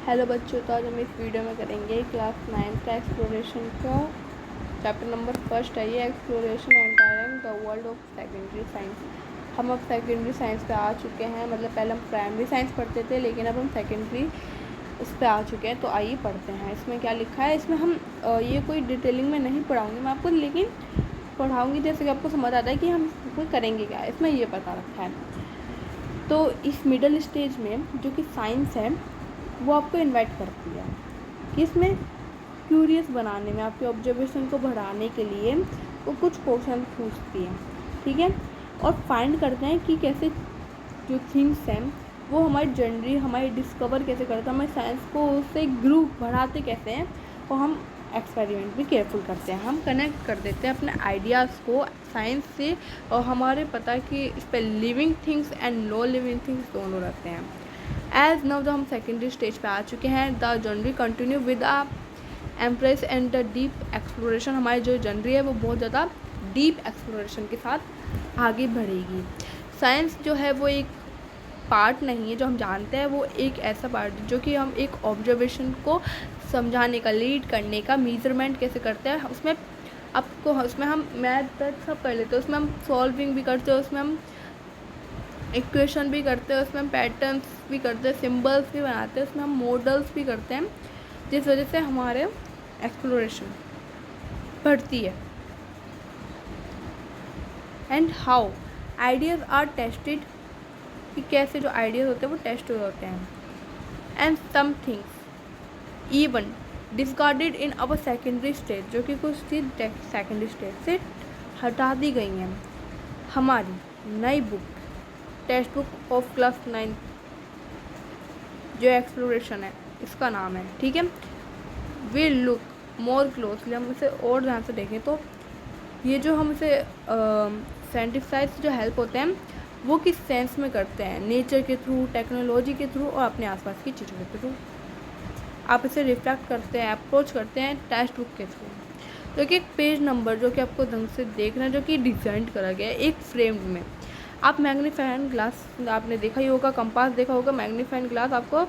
Hello बच्चों, तो आज हम इस वीडियो में करेंगे क्लास 9 का एक्सप्लोरेशन का चैप्टर नंबर फर्स्ट है ये exploration entering the world of secondary science. हम अब सेकेंडरी साइंस पे आ चुके हैं, मतलब पहले हम प्राइमरी साइंस पढ़ते थे लेकिन अब हम सेकेंडरी उस पर आ चुके हैं। तो आइए पढ़ते हैं इसमें क्या लिखा है। इसमें हम ये कोई डिटेलिंग में नहीं पढ़ाऊँगी मैं आपको, लेकिन पढ़ाऊँगी जैसे कि आपको समझ आता है कि हम करेंगे क्या, इसमें ये पता रखा है। तो इस मिडल स्टेज में जो कि साइंस है वो आपको इनवाइट करती है कि इसमें क्यूरियस बनाने में, आपके ऑब्जर्वेशन को बढ़ाने के लिए वो कुछ क्वेश्चन पूछती है, ठीक है। और फाइंड करते हैं कि कैसे जो थिंग्स हैं वो हमारी जर्नी, हमारी डिस्कवर कैसे करते हैं, हमारे साइंस को उससे ग्रू बढ़ाते कैसे हैं। और हम एक्सपेरिमेंट भी केयरफुल करते हैं, हम कनेक्ट कर देते हैं अपने आइडियाज़ को साइंस से। और हमारे पता है कि इस पर living things and no living things दोनों रहते हैं। एज नाउ जो हम सेकेंडरी स्टेज पे आ चुके हैं, the journey continue with a empress and the deep exploration. हमारी जो जर्नी है वो बहुत ज़्यादा डीप एक्सप्लोरेशन के साथ आगे बढ़ेगी। साइंस जो है वो एक पार्ट नहीं है जो हम जानते हैं, वो एक ऐसा पार्ट जो कि हम एक ऑब्जर्वेशन को समझाने का, लीड करने का, मेजरमेंट कैसे करते हैं उसमें आपको, उसमें हम मैथ तक सब कर लेते हैं, उसमें हम सॉल्विंग भी करते हैं, उसमें हम इक्वेशन भी करते हैं, उसमें हम पैटर्न्स भी करते हैं, सिंबल्स भी बनाते हैं, उसमें हम मॉडल्स भी करते हैं, जिस वजह से हमारे एक्सप्लोरेशन बढ़ती है। And how ideas are tested, कि कैसे जो आइडियाज़ होते हैं वो टेस्ट होते हैं। And some things even discarded in our secondary stage, जो कि कुछ चीज़ सेकेंडरी स्टेज से हटा दी गई हैं। हमारी नई book text book of class 9 जो एक्सप्लोरेशन है इसका नाम है, ठीक है। वी लुक मोर क्लोजली, हम इसे और ध्यान से देखें तो ये जो हम इसे साइंटिफिक साइड से जो हेल्प होते हैं वो किस सेंस में करते हैं, नेचर के थ्रू, टेक्नोलॉजी के थ्रू और अपने आसपास की चीज़ों के थ्रू। आप इसे रिफ्लेक्ट करते हैं, अप्रोच करते हैं टेक्स्ट बुक के थ्रू। तो एक पेज नंबर जो कि आपको ढंग से देखना है, जो कि डिज़ाइन करा गया है एक फ्रेम में। आप मैग्नीफाइंग ग्लास आपने देखा ही होगा, कंपास देखा होगा। मैग्नीफाइंग ग्लास आपको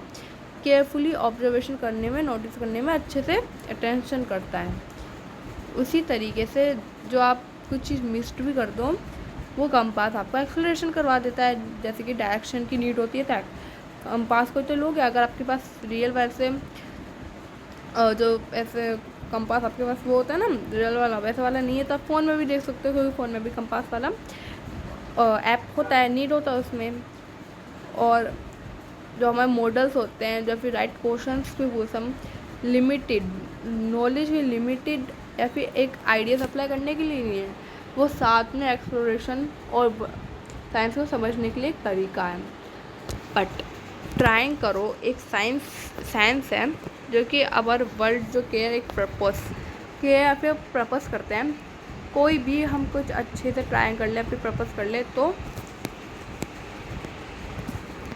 केयरफुली ऑब्जर्वेशन करने में, नोटिस करने में अच्छे से अटेंशन करता है। उसी तरीके से जो आप कुछ चीज़ मिस्ड भी कर दो, वो कंपास आपका एक्सप्लोरेशन करवा देता है। जैसे कि डायरेक्शन की नीड होती है तो कंपास को तो लोगे, अगर आपके पास रियल वैसे जो ऐसे कंपास आपके पास वो होता है ना रियल वाला, वैसे वाला नहीं है तो आप फ़ोन में भी देख सकते हो, क्योंकि फ़ोन में भी कंपास वाला ऐप होता है, नीड होता है उसमें। और जो हमारे मॉडल्स होते हैं, जब फिर राइट क्वेश्चंस भी पूछ, हम लिमिटेड नॉलेज भी लिमिटेड या फिर एक आइडिया अप्लाई करने के लिए नहीं है, वो साथ में एक्सप्लोरेशन और साइंस को समझने के लिए एक तरीका है। बट ट्राइंग करो एक साइंस है जो कि अवर वर्ल्ड जो केयर एक पर्पस के या फिर पर्पस करते हैं। कोई भी हम कुछ अच्छे से ट्राई कर ले, अपनी पर्पस कर ले, तो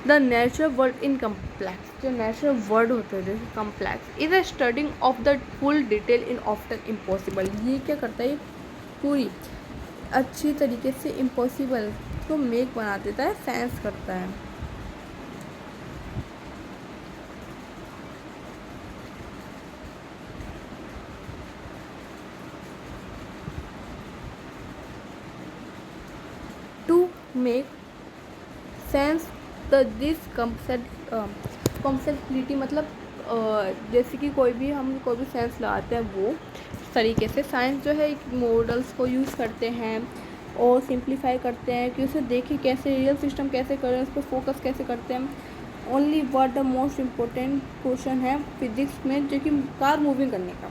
the natural world in complex, जो नेचुरल वर्ल्ड होते हैं जैसे complex, is a studying of the full detail in often impossible. ये क्या करता है, पूरी अच्छी तरीके से इम्पॉसिबल को मेक बना देता है, साइंस करता है। To make sense the this complexity, मतलब जैसे कि कोई भी सेंस लगाते हैं वो इस तरीके से साइंस जो है मॉडल्स को यूज़ करते हैं और सिंप्लीफाई करते हैं कि उसे देखें कैसे रियल सिस्टम कैसे करें, उस पर फोकस कैसे करते हैं। Only what the most important question है फिजिक्स में, जो कि कार मूविंग करने का,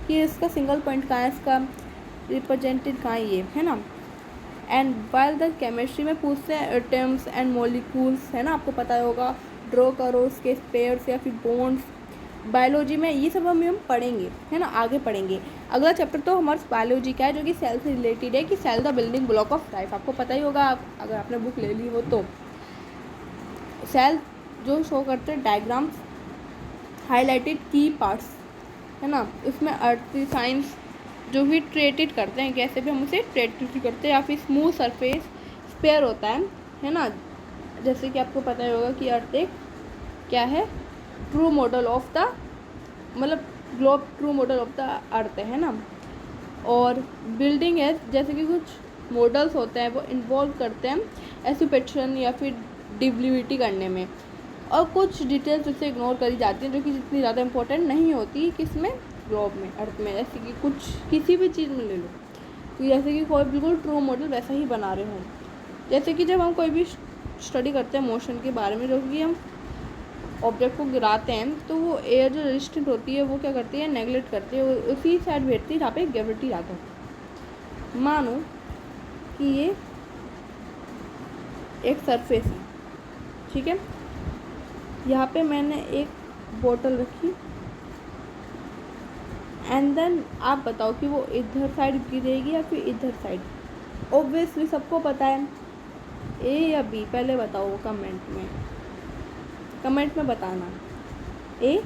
कि इसका सिंगल पॉइंट कहाँ है, इसका रिप्रेजेंटेड कहाँ ये है ना। एंड वाइल द केमिस्ट्री में पूछते हैं एटम्स एंड मॉलिक्यूल्स, है ना, आपको पता होगा, ड्रॉ करो उसके पेयर्स या फिर बॉन्ड्स। बायोलॉजी में ये सब हम पढ़ेंगे, है ना, आगे पढ़ेंगे। अगला चैप्टर तो हमारा बायोलॉजी का है, जो कि सेल से रिलेटेड है, कि cell the building block of life. आपको पता ही होगा अगर आपने बुक ले ली हो तो। सेल जो शो करते हैं डायग्राम्स, हाईलाइटेड की पार्ट्स, है ना, उसमें अर्थ साइंस जो भी ट्रेटेड करते हैं, कैसे भी हम उसे ट्रेटेड करते हैं। या फिर स्मूथ सरफेस स्पेयर होता है ना, जैसे कि आपको पता ही होगा कि अर्थ एक क्या है, ट्रू मॉडल ऑफ द, मतलब globe true model of the earth है ना। और बिल्डिंग है, जैसे कि कुछ मॉडल्स होते हैं वो इन्वॉल्व करते हैं एस्यूपेशन या फिर डिविलिटी करने में, और कुछ डिटेल्स उससे इग्नोर करी जाती हैं जो कि जितनी ज़्यादा इंपॉर्टेंट नहीं होती किसमें, ग्लोब में, अर्थ में। जैसे कि कुछ किसी भी चीज़ में ले लो, तो जैसे कि कोई बिल्कुल ट्रू मॉडल वैसा ही बना रहे हों। जैसे कि जब हम कोई भी स्टडी करते हैं मोशन के बारे में, जो कि हम ऑब्जेक्ट को गिराते हैं तो वो एयर जो रेजिस्टेंट होती है वो क्या करती है, नेगलेक्ट करती है, उसी साइड बैठती है जहाँ पे ग्रेविटी ज़्यादा हो। मानो कि ये एक सरफेस है, ठीक है, यहाँ पे मैंने एक बोतल रखी, एंड देन आप बताओ कि वो इधर साइड गिरेगी या फिर इधर साइड। ऑब्वियसली सबको पता है ए या बी, पहले बताओ कमेंट में बताना, ए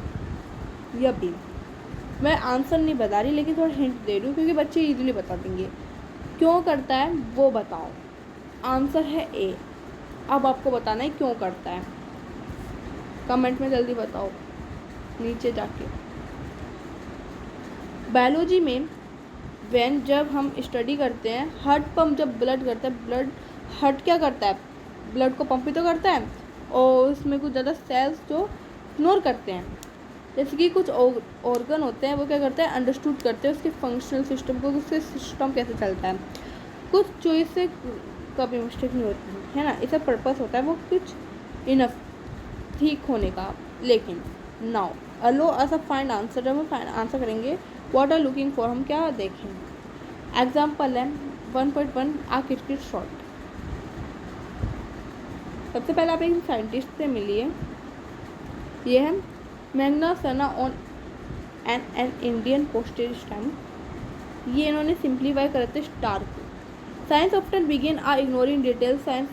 या बी। मैं आंसर नहीं बता रही लेकिन थोड़ा हिंट दे रही हूँ क्योंकि बच्चे इजीली बता देंगे। क्यों करता है वो बताओ। आंसर है ए। अब आपको बताना है क्यों करता है, कमेंट में जल्दी बताओ नीचे जाके। बायोलॉजी में जब हम स्टडी करते हैं, हार्ट पंप जब ब्लड करता है, ब्लड हार्ट क्या करता है, ब्लड को पंप भी तो करता है, और उसमें कुछ ज़्यादा सेल्स जो इग्नोर करते हैं। जैसे कि कुछ ऑर्गन होते हैं वो क्या करते हैं, अंडरस्टूड करते हैं उसके फंक्शनल सिस्टम को, उसके सिस्टम कैसे चलता है। कुछ चॉइस से कभी मिस्टेक नहीं होती है ना, इसका पर्पस होता है वो कुछ इनफ ठीक होने का। लेकिन now allow us a find answer, जब हम फाइंड आंसर करेंगे व्हाट आर लुकिंग फॉर, हम क्या देखें। एग्जाम्पल है 1.1 आ क्रिकेट शॉट। सबसे पहले आप एक साइंटिस्ट से मिलिए, ये है Magna Sana on an Indian postage stamp. ये इन्होंने सिंप्लीफाई करे थे स्टार को। साइंस ऑफ्टन बिगिन आ इग्नोरिंग डिटेल, साइंस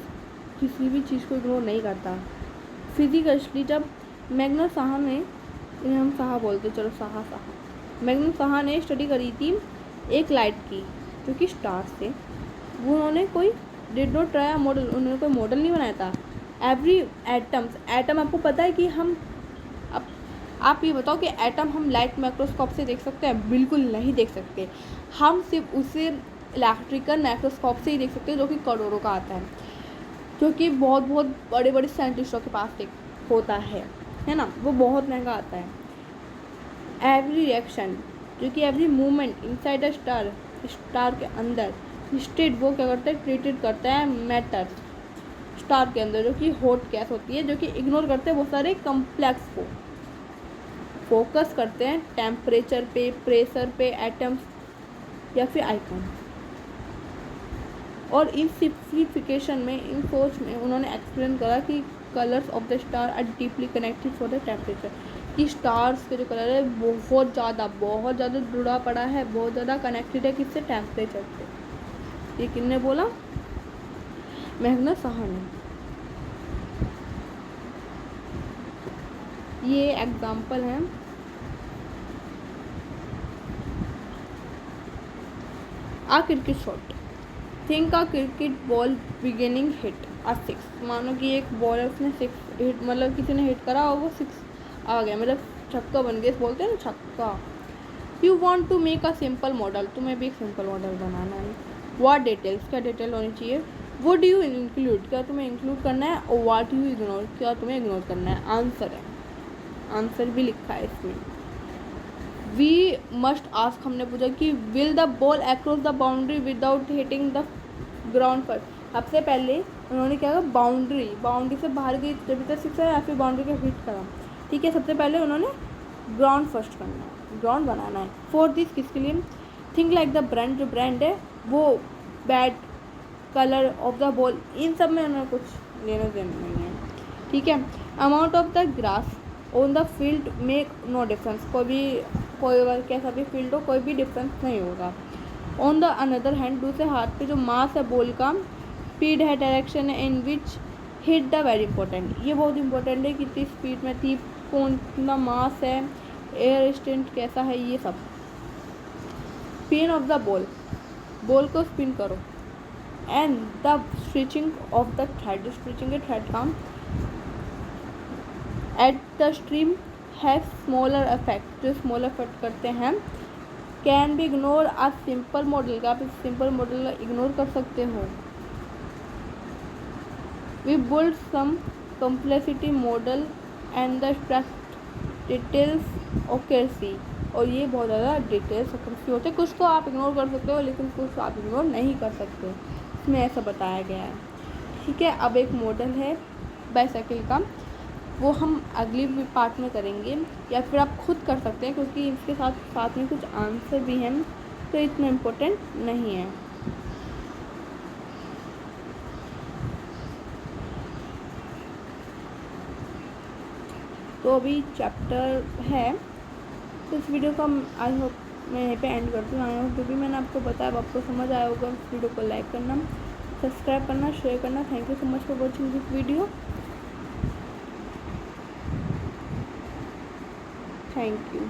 किसी भी चीज़ को इग्नोर नहीं करता। फिजिकली जब मैग्ना साहा ने, इन्हें हम साहा बोलते, चलो साहा मैग्ना साहा ने स्टडी करी थी एक लाइट की जो कि स्टार से, वो उन्होंने कोई डिड नॉट ट्राई मॉडल, उन्होंने कोई मॉडल नहीं बनाया था। एवरी एटम आपको पता है कि हम, आप ये बताओ कि एटम हम लाइट माइक्रोस्कोप से देख सकते हैं? बिल्कुल नहीं देख सकते। हम सिर्फ उसे इलेक्ट्रिकल माइक्रोस्कोप से ही देख सकते हैं जो कि करोड़ों का आता है, जो कि बहुत बहुत बड़े बड़े साइंटिस्टों के पास एक होता है ना, वो बहुत महंगा आता है। एवरी रिएक्शन जो कि every movement inside a star के अंदर स्टेट, वो क्या करता है, ट्रीटेड करता है मैटर स्टार के अंदर, जो कि हॉट गैस होती है, जो कि इग्नोर करते हैं बहुत सारे कम्प्लेक्स को, फोकस करते हैं टेम्परेचर पे, प्रेशर पे, एटम्स या फिर आइकन। और इन सिम्प्लिफिकेशन में, इन सोच में उन्होंने एक्सप्लेन करा कि colours of the star are deeply connected for the temperature, कि स्टार्स के जो कलर है बहुत ज़्यादा जुड़ा पड़ा है, बहुत ज़्यादा कनेक्टेड है किससे, टेम्परेचर से। ये किसने बोला? मैग्ना साहा ने। ये एग्जाम्पल है आ क्रिकेट शॉट। थिंक आ क्रिकेट बॉल बिगिनिंग हिट आ 6। मानो कि एक बॉल है, उसने 6 हिट, मतलब किसी ने हिट करा और वो 6 आ गया, मतलब छक्का बन गया, बोलते हैं ना छक्का। You want to make a simple model, तुम्हें भी एक सिंपल मॉडल बनाना है। व्हाट डिटेल्स, क्या डिटेल होनी चाहिए। वो डू यू इंक्लूड, क्या तुम्हें इंक्लूड करना है, और व्हाट यू इग्नोर, क्या तुम्हें इग्नोर करना है। आंसर है, आंसर भी लिखा है इसमें। वी मस्ट आस्क, हमने पूछा कि will the ball across the boundary without hitting the ground पर। सबसे पहले उन्होंने क्या कहा, बाउंड्री से बाहर गई जब तक 6 है या फिर बाउंड्री को हिट करा, ठीक है। सबसे पहले उन्होंने ग्राउंड फर्स्ट करना है, ग्राउंड बनाना है। फॉर दिस किसके लिए, थिंक लाइक द ब्रांड, जो ब्रांड है वो, bat, colour of the ball, इन सब में उन्हें कुछ लेना देना नहीं है, ठीक है। Amount of the grass on the field make no difference, कोई कैसा भी फील्ड हो कोई भी डिफरेंस नहीं होगा। ऑन द अनदर हैंड, दूसरे हाथ पे जो मास है बॉल का, स्पीड है, डायरेक्शन है, in which hit the very important, ये बहुत इंपॉर्टेंट है, कितनी स्पीड में थी, कौन कितना मास है, एयर स्टेंट कैसा है, ये सब। Spin of the ball, ball को स्पिन करो। And the stretching of the thread, stretching के थ्रेड काम। At the stream have smaller effect, जो स्मॉलर इफेक्ट करते हैं। Can be ignore a simple model, क्या आप इस सिंपल मॉडल को इग्नोर कर सकते हो। We build some complexity model and the details ओकेसी, और ये बहुत ज़्यादा डिटेल्स ओकेसी होते हैं। कुछ तो आप इग्नोर कर सकते हो लेकिन कुछ आप इग्नोर नहीं कर सकते, इसमें ऐसा बताया गया है। ठीक है, अब एक मॉडल है बाईसाइकिल का, वो हम अगली पार्ट में करेंगे, या फिर आप खुद कर सकते हैं क्योंकि इसके साथ साथ में कुछ आंसर भी हैं, तो इतना इम्पोर्टेंट नहीं है। तो अभी चैप्टर है, तो इस वीडियो को आई होप मैं यहीं पे एंड करती हूँ। आई होप जो भी मैंने आपको बताया आपको समझ आया होगा। इस वीडियो को लाइक करना, सब्सक्राइब करना, शेयर करना। Thank you so much for watching this video. Thank you.